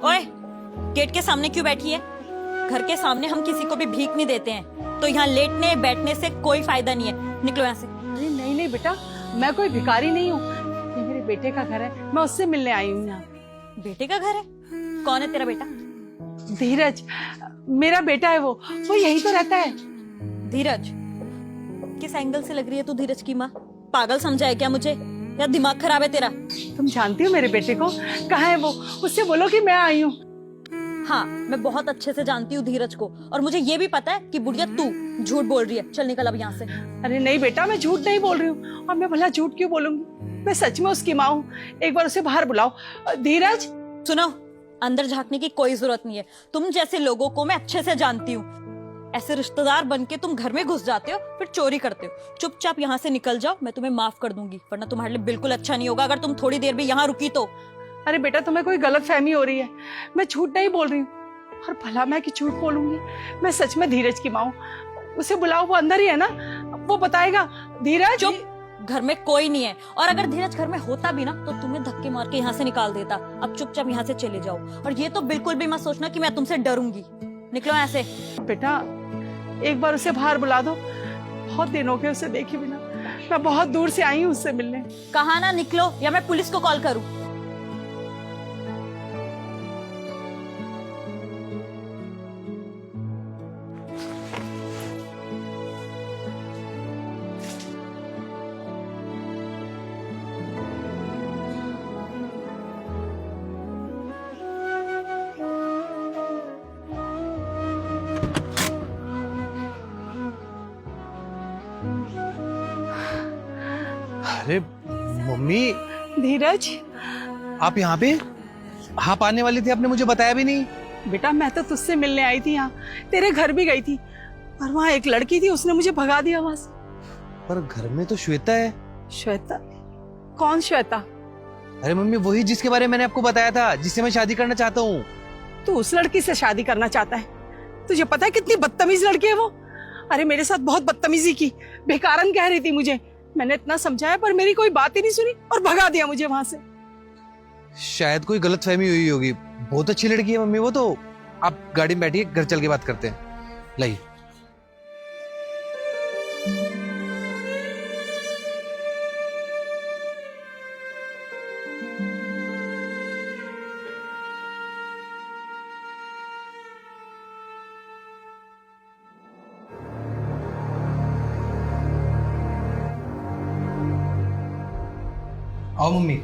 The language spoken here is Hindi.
ओए, गेट के सामने क्यों बैठी है? घर के सामने हम किसी को भी भीख नहीं देते हैं, तो यहाँ लेटने बैठने से कोई फायदा नहीं है। निकलो यहाँ से। अरे नहीं नहीं बेटा, मैं कोई भिखारी नहीं हूँ। ये मेरे बेटे का घर है, मैं उससे मिलने आई हूँ यहाँ। बेटे का घर है? कौन है तेरा बेटा? धीरज मेरा बेटा है, वो यही तो रहता है। धीरज? किस एंगल से लग रही है तू धीरज की माँ? पागल समझा है क्या मुझे, या दिमाग खराब है तेरा? तुम जानती हो मेरे बेटे को? कहाँ है वो? उससे बोलो कि मैं आई हूँ। हाँ, मैं बहुत अच्छे से जानती हूँ धीरज को, और मुझे ये भी पता है कि बुढ़िया तू झूठ बोल रही है। चल निकल अब यहाँ से। अरे नहीं बेटा, मैं झूठ नहीं बोल रही हूँ, और मैं भला झूठ क्यों बोलूंगी? मैं सच में उसकी माँ हूँ। एक बार उसे बाहर बुलाओ। धीरज सुनो, अंदर झांकने की कोई जरूरत नहीं है। तुम जैसे लोगों को मैं अच्छे से जानती हूँ। ऐसे रिश्तेदार बनके तुम घर में घुस जाते हो, फिर चोरी करते हो। चुपचाप यहाँ से निकल जाओ, मैं तुम्हें माफ कर दूंगी, वरना तुम्हारे लिए बिल्कुल अच्छा नहीं होगा अगर तुम थोड़ी देर भी यहाँ रुकी तो। अरे बेटा, तुम्हें कोई गलत फहमी हो रही है। मैं झूठ नहीं बोल रही हूँ, और भला मैं कि झूठ बोलूंगी? मैं सच में धीरज की माँ हूँ। उसे बुलाओ, वो अंदर ही है ना, वो बताएगा। धीरज चुप, घर में कोई नहीं है, और अगर धीरज घर में होता भी ना तो तुम्हें धक्के मार के यहाँ से निकाल देता। अब चुपचाप यहाँ से चले जाओ, और ये तो बिल्कुल भी मत सोचना कि मैं तुमसे डरूंगी। निकलो यहाँ से। बेटा एक बार उसे बाहर बुला दो, बहुत दिन हो गए उसे देखे बिना। मैं बहुत दूर से आई हूँ उससे मिलने। कहा ना निकलो, या मैं पुलिस को कॉल करूँ? अरे मम्मी, धीरज आप यहाँ पे? आप आने वाली थी, आपने मुझे बताया भी नहीं। बेटा, मैं तो तुझसे मिलने आई थी, यहाँ तेरे घर भी गई थी, और वहाँ एक लड़की थी, उसने मुझे भगा दिया वहां से। पर घर में तो श्वेता है। श्वेता? कौन श्वेता? अरे मम्मी, वही जिसके बारे में मैंने आपको बताया था, जिससे मैं शादी करना चाहता हूँ। तू उस लड़की से शादी करना चाहता है? तुझे पता है कितनी बदतमीज लड़की है वो? अरे मेरे साथ बहुत बदतमीजी की, बेकारन कह रही थी मुझे। मैंने इतना समझाया, पर मेरी कोई बात ही नहीं सुनी, और भगा दिया मुझे वहां से। शायद कोई गलतफहमी हुई होगी। बहुत अच्छी लड़की है मम्मी वो तो। आप गाड़ी में बैठिए, घर चल के बात करते हैं। लाइए। आओ मम्मी।